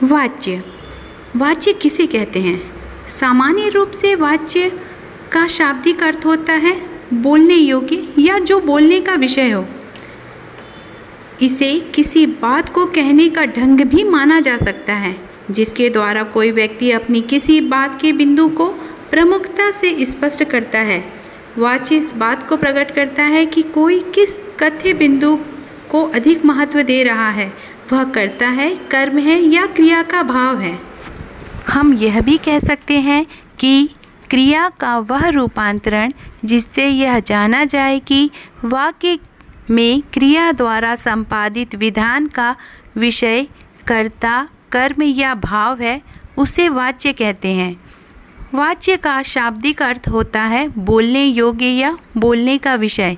वाच्य। वाच्य किसे कहते हैं? सामान्य रूप से वाच्य का शाब्दिक अर्थ होता है बोलने योग्य या जो बोलने का विषय हो। इसे किसी बात को कहने का ढंग भी माना जा सकता है जिसके द्वारा कोई व्यक्ति अपनी किसी बात के बिंदु को प्रमुखता से स्पष्ट करता है। वाच्य इस बात को प्रकट करता है कि कोई किस कथ्य बिंदु को अधिक महत्व दे रहा है, वह कर्ता है, कर्म है या क्रिया का भाव है। हम यह भी कह सकते हैं कि क्रिया का वह रूपांतरण जिससे यह जाना जाए कि वाक्य में क्रिया द्वारा संपादित विधान का विषय कर्ता, कर्म या भाव है, उसे वाच्य कहते हैं। वाच्य का शाब्दिक अर्थ होता है बोलने योग्य या बोलने का विषय।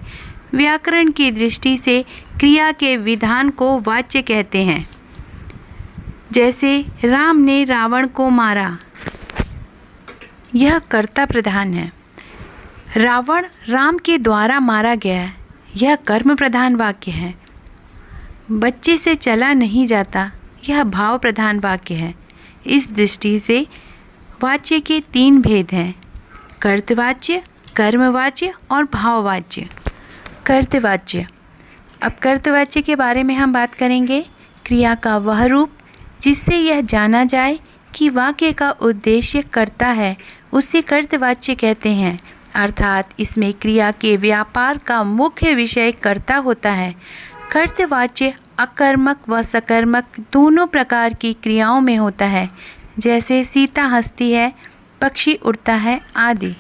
व्याकरण की दृष्टि से क्रिया के विधान को वाच्य कहते हैं। जैसे राम ने रावण को मारा, यह कर्ता प्रधान है। रावण राम के द्वारा मारा गया, यह कर्म प्रधान वाक्य है। बच्चे से चला नहीं जाता, यह भाव प्रधान वाक्य है। इस दृष्टि से वाच्य के 3 भेद हैं: कर्तवाच्य, कर्मवाच्य और भाववाच्य। कर्तवाच्य। अब कर्तवाच्य के बारे में हम बात करेंगे। क्रिया का वह रूप जिससे यह जाना जाए कि वाक्य का उद्देश्य कर्ता है, उसे कर्तवाच्य कहते हैं। अर्थात इसमें क्रिया के व्यापार का मुख्य विषय कर्ता होता है। कर्तवाच्य अकर्मक व सकर्मक दोनों प्रकार की क्रियाओं में होता है, जैसे सीता हंसती है, पक्षी उड़ता है आदि।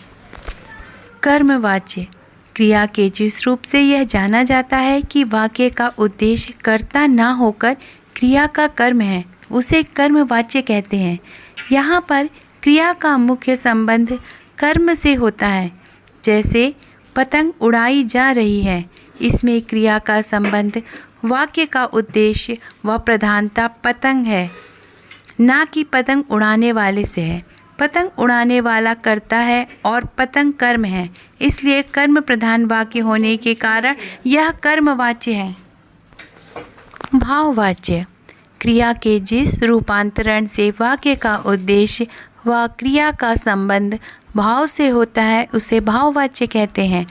कर्मवाच्य। क्रिया के जिस रूप से यह जाना जाता है कि वाक्य का उद्देश्य कर्ता न होकर क्रिया का कर्म है, उसे कर्मवाच्य कहते हैं। यहाँ पर क्रिया का मुख्य संबंध कर्म से होता है। जैसे पतंग उड़ाई जा रही है, इसमें क्रिया का संबंध वाक्य का उद्देश्य व प्रधानता पतंग है, ना कि पतंग उड़ाने वाले से है। पतंग उड़ाने वाला कर्ता है और पतंग कर्म है, इसलिए कर्म प्रधान वाक्य होने के कारण यह कर्मवाच्य है। भाववाच्य। क्रिया के जिस रूपांतरण से वाक्य का उद्देश्य व क्रिया का संबंध भाव से होता है, उसे भाववाच्य कहते हैं।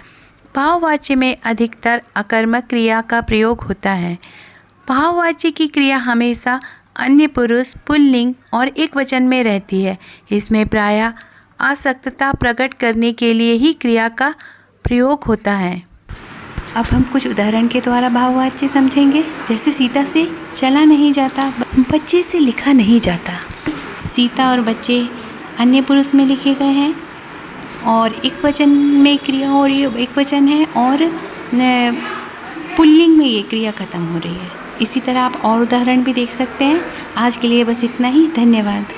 भाववाच्य में अधिकतर अकर्मक क्रिया का प्रयोग होता है। भाववाच्य की क्रिया हमेशा अन्य पुरुष, पुल्लिंग और एकवचन में रहती है। इसमें प्रायः आसक्तता प्रकट करने के लिए ही क्रिया का प्रयोग होता है। अब हम कुछ उदाहरण के द्वारा भाववाच्य समझेंगे। जैसे सीता से चला नहीं जाता, बच्चे से लिखा नहीं जाता। सीता और बच्चे अन्य पुरुष में लिखे गए हैं और एकवचन में क्रिया और ये एकवचन है और पुल्लिंग में ये क्रिया खत्म हो रही है। इसी तरह आप और उदाहरण भी देख सकते हैं। आज के लिए बस इतना ही। धन्यवाद।